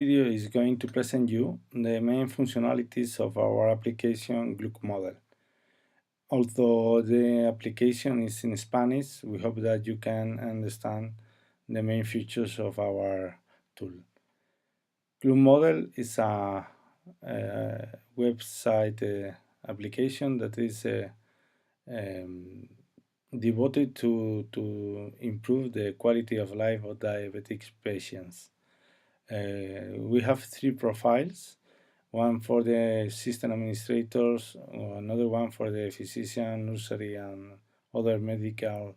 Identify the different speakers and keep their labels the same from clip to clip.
Speaker 1: Video is going to present you the main functionalities of our application glUCModel. Although the application is in Spanish, we hope that you can understand the main features of our tool. glUCModel is a website application that is um, devoted to improve the quality of life of diabetic patients. We have three profiles, one for the system administrators, another one for the physician, nursery, and other medical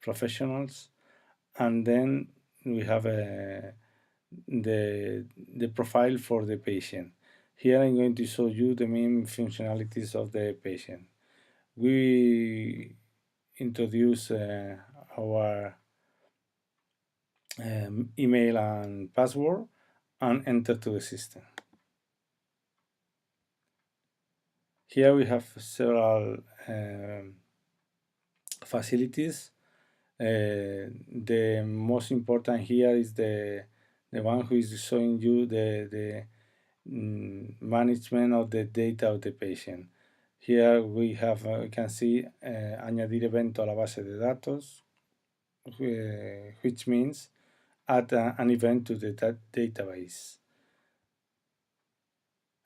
Speaker 1: professionals, and then we have the profile for the patient. Here I'm going to show you the main functionalities of the patient. We introduce our email and password and enter to the system. Here we have several facilities. The most important here is the one who is showing you the management of the data of the patient. Here we have, we can see añadir evento a la base de datos, which means add an event to the database.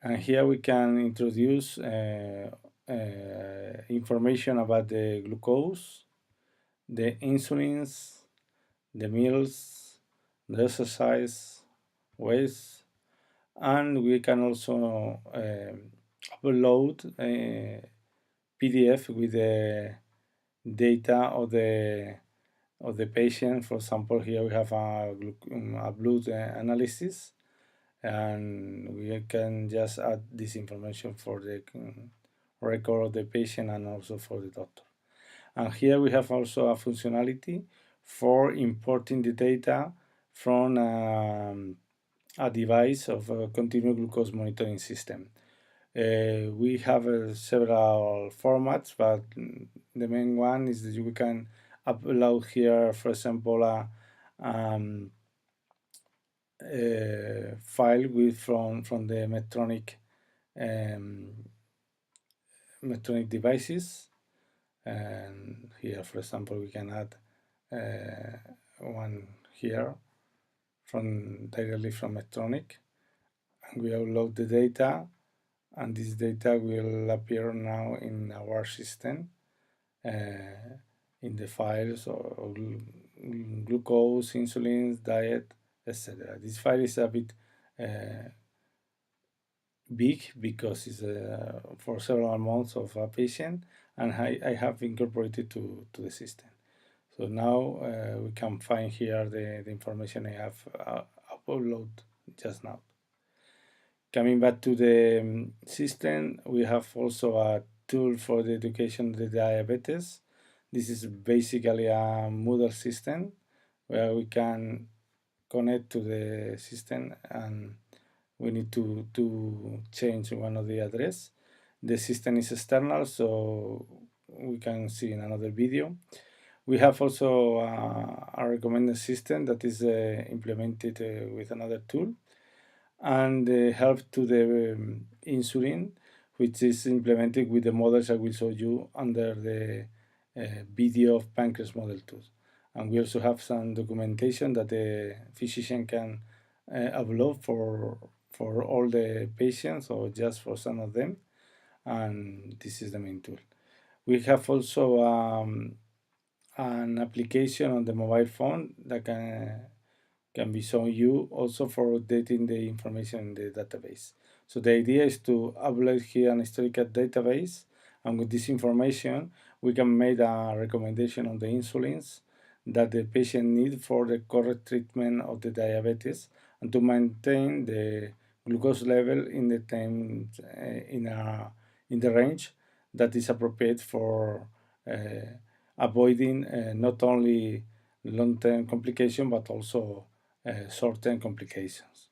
Speaker 1: And here we can introduce information about the glucose, the insulins, the meals, the exercise, weight, and we can also upload a PDF with the data of the patient. For example, here we have a blood analysis, and we can just add this information for the record of the patient and also for the doctor. And here we have also a functionality for importing the data from a device of a continuous glucose monitoring system. We have several formats, but the main one is that we can upload here, for example, a file from the Medtronic devices, and here, for example, we can add one here directly from Medtronic, and we upload the data, and this data will appear now in our system in the files or glucose, insulin, diet, etc. This file is a bit big because it's for several months of a patient, and I have incorporated to the system. So now we can find here the information I have uploaded just now. Coming back to the system, we have also a tool for the education of the diabetes. This is basically a Moodle system where we can connect to the system, and we need to change one of the address. The system is external, so we can see in another video. We have also a recommended system that is implemented with another tool, and help to the insulin, which is implemented with the models I will show you under the video of pancreas model tools. And we also have some documentation that the physician can upload for all the patients or just for some of them, and this is the main tool. We have also an application on the mobile phone that can be shown you also for updating the information in the database. So the idea is to upload here an historical database, and with this information we can make a recommendation on the insulins that the patient needs for the correct treatment of the diabetes, and to maintain the glucose level in the time in the range that is appropriate for avoiding not only long-term complications but also short-term complications.